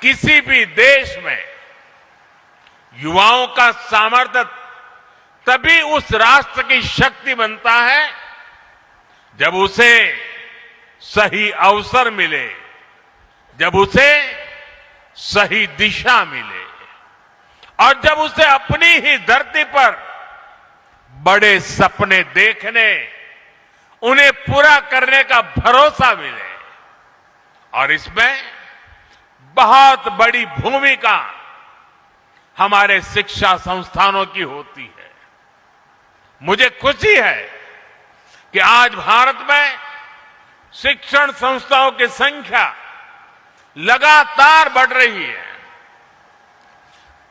किसी भी देश में युवाओं का सामर्थ्य तभी उस राष्ट्र की शक्ति बनता है जब उसे सही अवसर मिले, जब उसे सही दिशा मिले और जब उसे अपनी ही धरती पर बड़े सपने देखने, उन्हें पूरा करने का भरोसा मिले। और इसमें बहुत बड़ी भूमिका हमारे शिक्षा संस्थानों की होती है। मुझे खुशी है कि आज भारत में शिक्षण संस्थाओं की संख्या लगातार बढ़ रही है।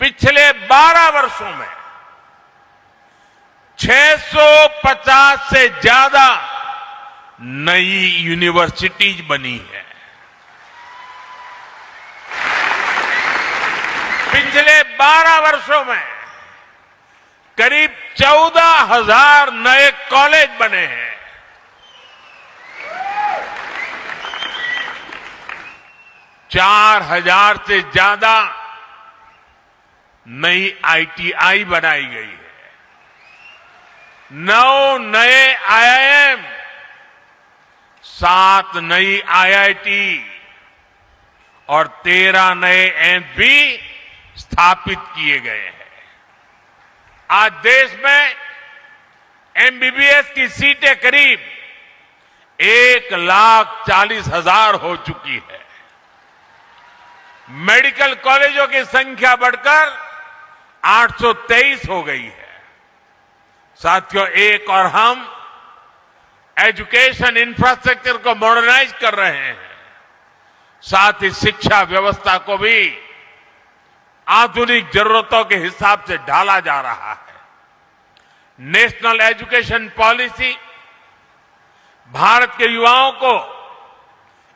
पिछले 12 वर्षों में 650 से ज्यादा नई यूनिवर्सिटीज बनी है। पिछले 12 वर्षों में करीब 14,000 नए कॉलेज बने हैं। 4,000 से ज्यादा नई आईटीआई बनाई गई है। 9 नए आईआईएम, 7 नई आईआईटी और 13 नए एम्स भी स्थापित किए गए हैं। आज देश में एमबीबीएस की सीटें करीब 1,40,000 हो चुकी है। मेडिकल कॉलेजों की संख्या बढ़कर 823 हो गई है। साथियों, एक और हम एजुकेशन इंफ्रास्ट्रक्चर को मॉडर्नाइज कर रहे हैं, साथ ही शिक्षा व्यवस्था को भी आधुनिक जरूरतों के हिसाब से ढाला जा रहा है। नेशनल एजुकेशन पॉलिसी भारत के युवाओं को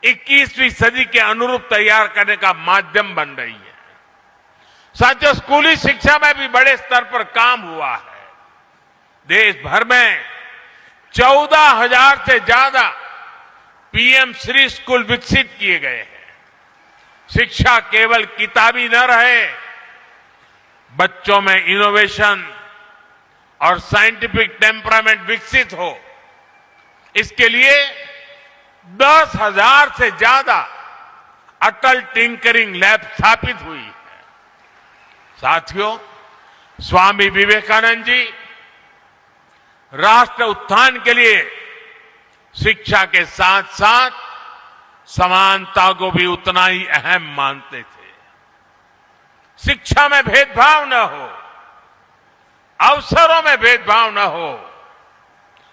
21वीं सदी के अनुरूप तैयार करने का माध्यम बन रही है। साथियों, स्कूली शिक्षा में भी बड़े स्तर पर काम हुआ है। देश भर में 14,000 से ज्यादा पीएम श्री स्कूल विकसित किए गए हैं। शिक्षा केवल किताबी न रहे, बच्चों में इनोवेशन और साइंटिफिक टेम्परामेंट विकसित हो, इसके लिए 10,000 से ज्यादा अटल टिंकरिंग लैब स्थापित हुई है। साथियों, स्वामी विवेकानंद जी राष्ट्र उत्थान के लिए शिक्षा के साथ साथ समानता को भी उतना ही अहम मानते थे। शिक्षा में भेदभाव न हो, अवसरों में भेदभाव न हो,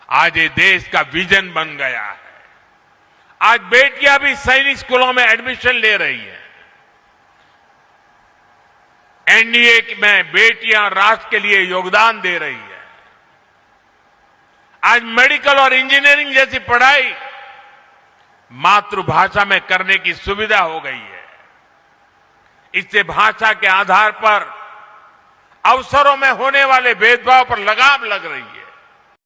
आज ये देश का विजन बन गया है। आज बेटियां भी सैनिक स्कूलों में एडमिशन ले रही हैं। एनडीए में बेटियां राष्ट्र के लिए योगदान दे रही है। आज मेडिकल और इंजीनियरिंग जैसी पढ़ाई मातृभाषा में करने की सुविधा हो गई है। इससे भाषा के आधार पर अवसरों में होने वाले भेदभाव पर लगाम लग रही है।